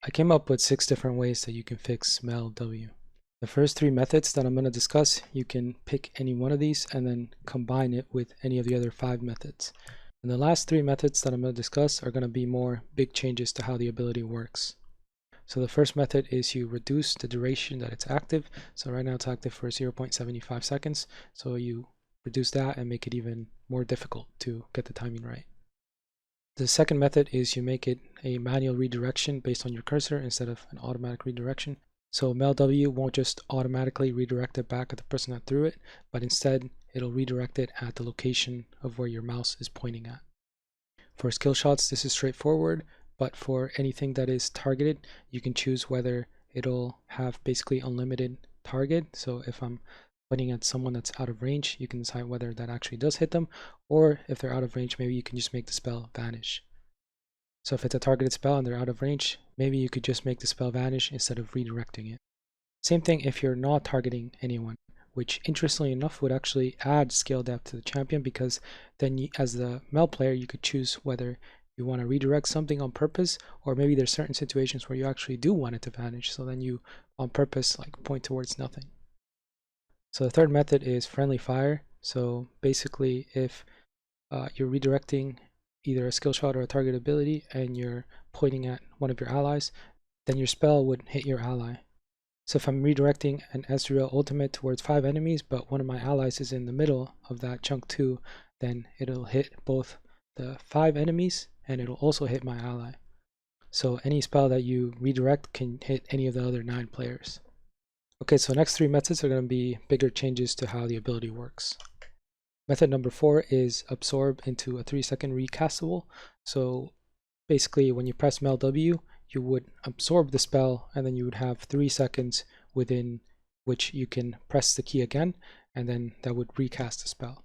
I came up with 6 different ways that you can fix Mel W. The first 3 methods that I'm going to discuss, you can pick any one of these and then combine it with any of the other 5 methods. And the last 3 methods that I'm going to discuss are going to be more big changes to how the ability works. So the first method is you reduce the duration that it's active. So right now it's active for 0.75 seconds. So you reduce that and make it even more difficult to get the timing right. The second method is you make it a manual redirection based on your cursor instead of an automatic redirection. So Mel W won't just automatically redirect it back at the person that threw it, but instead it'll redirect it at the location of where your mouse is pointing at. For skill shots, this is straightforward, but for anything that is targeted, you can choose whether it'll have basically unlimited target. So if I'm pointing at someone that's out of range, you can decide whether that actually does hit them, or if they're out of range, maybe you can just make the spell vanish. So if it's a targeted spell and they're out of range, maybe you could just make the spell vanish instead of redirecting it. Same thing if you're not targeting anyone, which interestingly enough would actually add skill depth to the champion, because then you, as the Mel player, you could choose whether you want to redirect something on purpose, or maybe there's certain situations where you actually do want it to vanish, so then you on purpose like point towards nothing. So the third method is friendly fire. So basically if you're redirecting either a skill shot or a target ability and you're pointing at one of your allies, then your spell would hit your ally. So if I'm redirecting an Ezreal ultimate towards 5 enemies, but one of my allies is in the middle of that chunk too, then it'll hit both the 5 enemies and it'll also hit my ally. So any spell that you redirect can hit any of the other 9 players. Okay, so next 3 methods are going to be bigger changes to how the ability works. Method number 4 is absorb into a 3-second recastable. So basically when you press Mel W, you would absorb the spell and then you would have 3 seconds within which you can press the key again, and then that would recast the spell.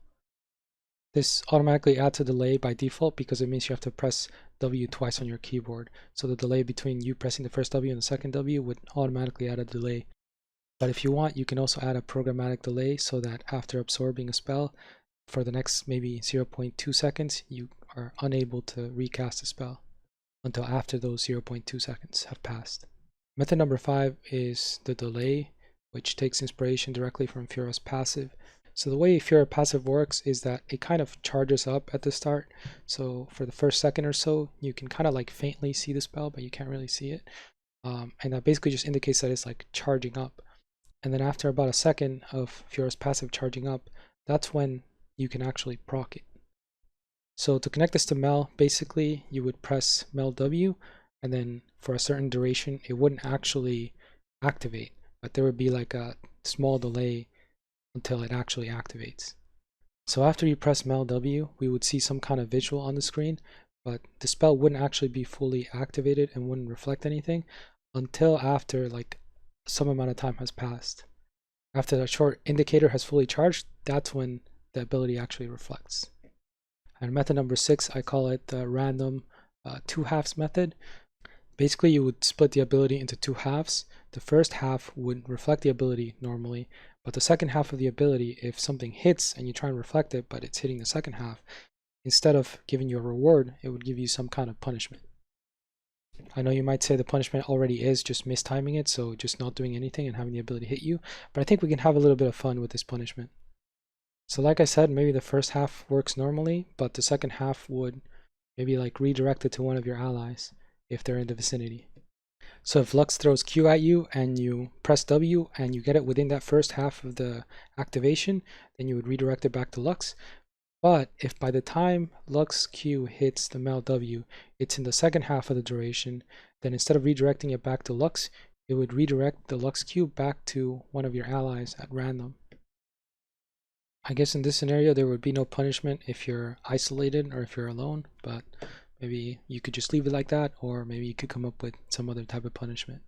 This automatically adds a delay by default because it means you have to press W twice on your keyboard. So the delay between you pressing the first W and the second W would automatically add a delay. But if you want, you can also add a programmatic delay so that after absorbing a spell, for the next maybe 0.2 seconds, you are unable to recast a spell until after those 0.2 seconds have passed. Method number 5 is the delay, which takes inspiration directly from Fiora's passive. So the way Fiora passive works is that it kind of charges up at the start. So for the first second or so, you can kind of like faintly see the spell, but you can't really see it. And that basically just indicates that it's like charging up. And then after about a second of Fiora's passive charging up, that's when you can actually proc it. So to connect this to Mel, basically you would press Mel W, and then for a certain duration it wouldn't actually activate, but there would be like a small delay until it actually activates. So after you press Mel W, we would see some kind of visual on the screen, but the spell wouldn't actually be fully activated and wouldn't reflect anything until after like some amount of time has passed. After the short indicator has fully charged, that's when the ability actually reflects. And method number 6, I call it the random 2 halves method. Basically, you would split the ability into 2 halves. The first half would reflect the ability normally, but the second half of the ability, if something hits and you try and reflect it, but it's hitting the second half, instead of giving you a reward, it would give you some kind of punishment. I know you might say the punishment already is just mistiming it, so just not doing anything and having the ability hit you, but I think we can have a little bit of fun with this punishment. So like I said, maybe the first half works normally, but the second half would maybe like redirect it to one of your allies if they're in the vicinity. So if Lux throws Q at you and you press W and you get it within that first half of the activation, then you would redirect it back to Lux. But if by the time Lux Q hits the Mel W, it's in the second half of the duration, then instead of redirecting it back to Lux, it would redirect the Lux Q back to one of your allies at random. I guess in this scenario there would be no punishment if you're isolated or if you're alone, but maybe you could just leave it like that, or maybe you could come up with some other type of punishment.